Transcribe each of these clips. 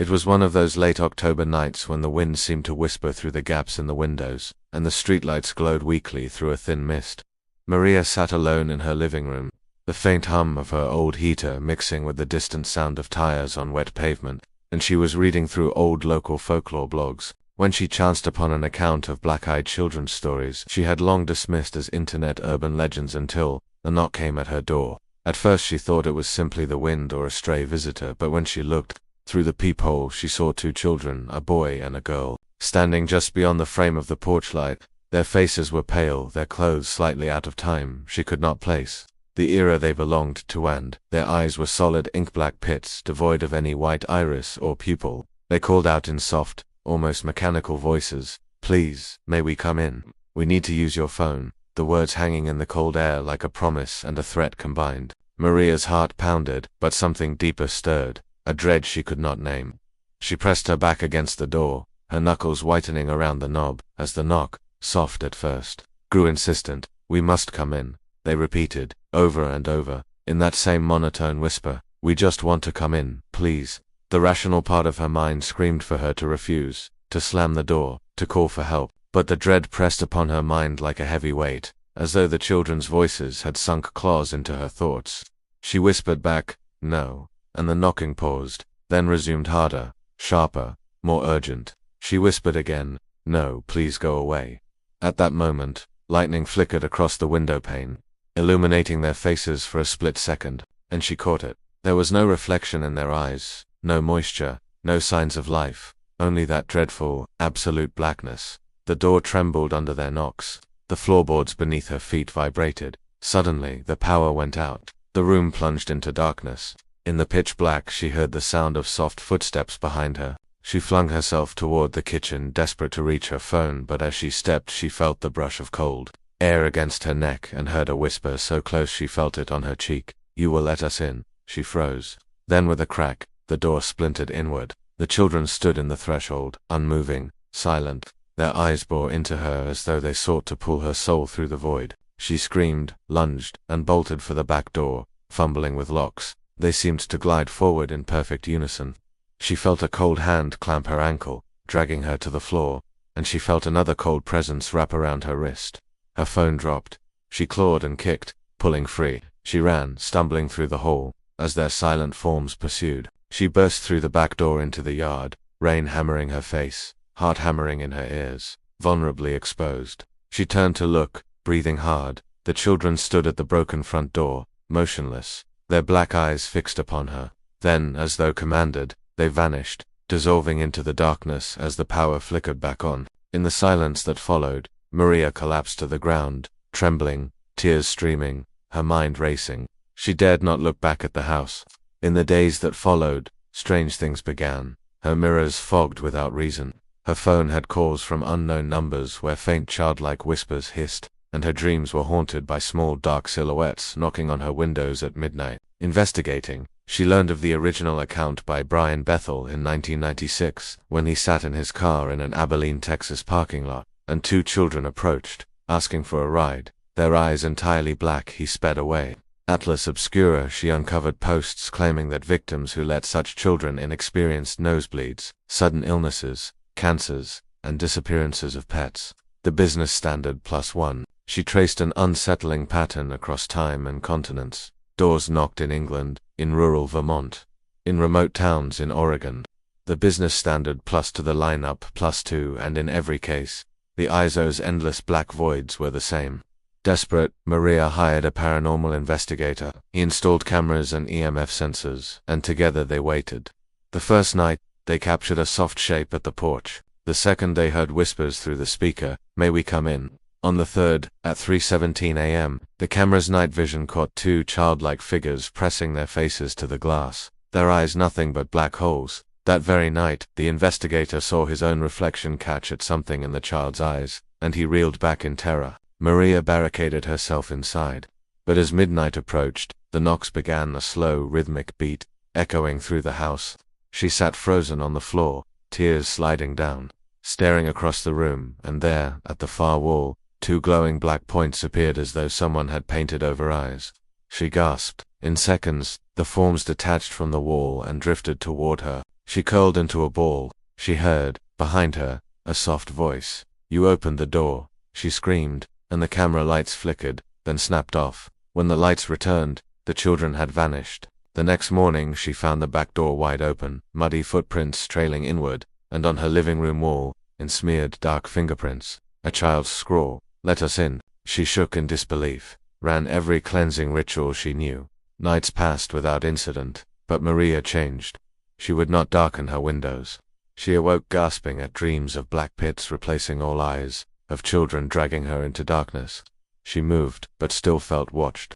It was one of those late October nights when the wind seemed to whisper through the gaps in the windows, and the streetlights glowed weakly through a thin mist. Maria sat alone in her living room, the faint hum of her old heater mixing with the distant sound of tires on wet pavement, and she was reading through old local folklore blogs, when she chanced upon an account of black-eyed children's stories she had long dismissed as internet urban legends until a knock came at her door. At first she thought it was simply the wind or a stray visitor, but when she looked through the peephole she saw two children, a boy and a girl, standing just beyond the frame of the porch light. Their faces were pale, their clothes slightly out of time. She could not place the era they belonged to, and their eyes were solid ink-black pits, devoid of any white iris or pupil. They called out in soft, almost mechanical voices, "Please, may we come in? We need to use your phone," the words hanging in the cold air like a promise and a threat combined. Maria's heart pounded, but something deeper stirred, a dread she could not name. She pressed her back against the door, her knuckles whitening around the knob, as the knock, soft at first, grew insistent. "We must come in," they repeated, over and over, in that same monotone whisper. "We just want to come in, please." The rational part of her mind screamed for her to refuse, to slam the door, to call for help, but the dread pressed upon her mind like a heavy weight, as though the children's voices had sunk claws into her thoughts. She whispered back, "No," and the knocking paused, then resumed harder, sharper, more urgent. She whispered again, "No, please go away." At that moment, lightning flickered across the window pane, illuminating their faces for a split second, and she caught it. There was no reflection in their eyes, no moisture, no signs of life, only that dreadful, absolute blackness. The door trembled under their knocks. The floorboards beneath her feet vibrated. Suddenly, the power went out. The room plunged into darkness. In the pitch black she heard the sound of soft footsteps behind her. She flung herself toward the kitchen, desperate to reach her phone, but as she stepped she felt the brush of cold air against her neck and heard a whisper so close she felt it on her cheek. "You will let us in." She froze. Then with a crack, the door splintered inward. The children stood in the threshold, unmoving, silent. Their eyes bore into her as though they sought to pull her soul through the void. She screamed, lunged, and bolted for the back door, fumbling with locks. They seemed to glide forward in perfect unison. She felt a cold hand clamp her ankle, dragging her to the floor, and she felt another cold presence wrap around her wrist. Her phone dropped. She clawed and kicked, pulling free. She ran, stumbling through the hall, as their silent forms pursued. She burst through the back door into the yard, rain hammering her face, heart hammering in her ears, vulnerably exposed. She turned to look, breathing hard. The children stood at the broken front door, motionless, their black eyes fixed upon her. Then, as though commanded, they vanished, dissolving into the darkness as the power flickered back on. In the silence that followed, Maria collapsed to the ground, trembling, tears streaming, her mind racing. She dared not look back at the house. In the days that followed, strange things began. Her mirrors fogged without reason. Her phone had calls from unknown numbers where faint childlike whispers hissed, and her dreams were haunted by small dark silhouettes knocking on her windows at midnight. Investigating, she learned of the original account by Brian Bethel in 1996, when he sat in his car in an Abilene, Texas parking lot, and two children approached, asking for a ride. Their eyes entirely black, he sped away. Atlas Obscura, she uncovered posts claiming that victims who let such children in experienced nosebleeds, sudden illnesses, cancers, and disappearances of pets. The Business Standard +1. She traced an unsettling pattern across time and continents. Doors knocked in England, in rural Vermont, in remote towns in Oregon. The Business Standard plus to the lineup +2, and in every case, the ISO's endless black voids were the same. Desperate, Maria hired a paranormal investigator. He installed cameras and EMF sensors, and together they waited. The first night, they captured a soft shape at the porch. The second they heard whispers through the speaker, "May we come in?" On the third, at 3:17 a.m., the camera's night vision caught two childlike figures pressing their faces to the glass, their eyes nothing but black holes. That very night, the investigator saw his own reflection catch at something in the child's eyes, and he reeled back in terror. Maria barricaded herself inside. But as midnight approached, the knocks began, a slow, rhythmic beat, echoing through the house. She sat frozen on the floor, tears sliding down, staring across the room, and there, at the far wall, two glowing black points appeared as though someone had painted over eyes. She gasped. In seconds, the forms detached from the wall and drifted toward her. She curled into a ball. She heard, behind her, a soft voice. "You opened the door," she screamed, and the camera lights flickered, then snapped off. When the lights returned, the children had vanished. The next morning she found the back door wide open, muddy footprints trailing inward, and on her living room wall, in smeared dark fingerprints, a child's scrawl, "Let us in." She shook in disbelief, ran every cleansing ritual she knew. Nights passed without incident, but Maria changed. She would not darken her windows. She awoke gasping at dreams of black pits replacing all eyes, of children dragging her into darkness. She moved, but still felt watched.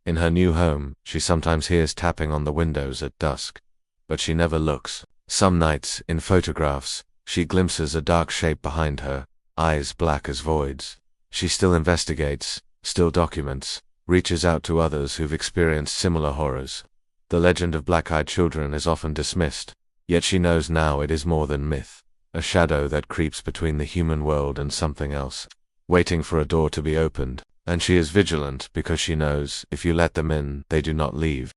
In her new home, she sometimes hears tapping on the windows at dusk, but she never looks. Some nights, in photographs, she glimpses a dark shape behind her, eyes black as voids. She still investigates, still documents, reaches out to others who've experienced similar horrors. The legend of black-eyed children is often dismissed, yet she knows now it is more than myth, a shadow that creeps between the human world and something else, waiting for a door to be opened, and she is vigilant because she knows if you let them in, they do not leave.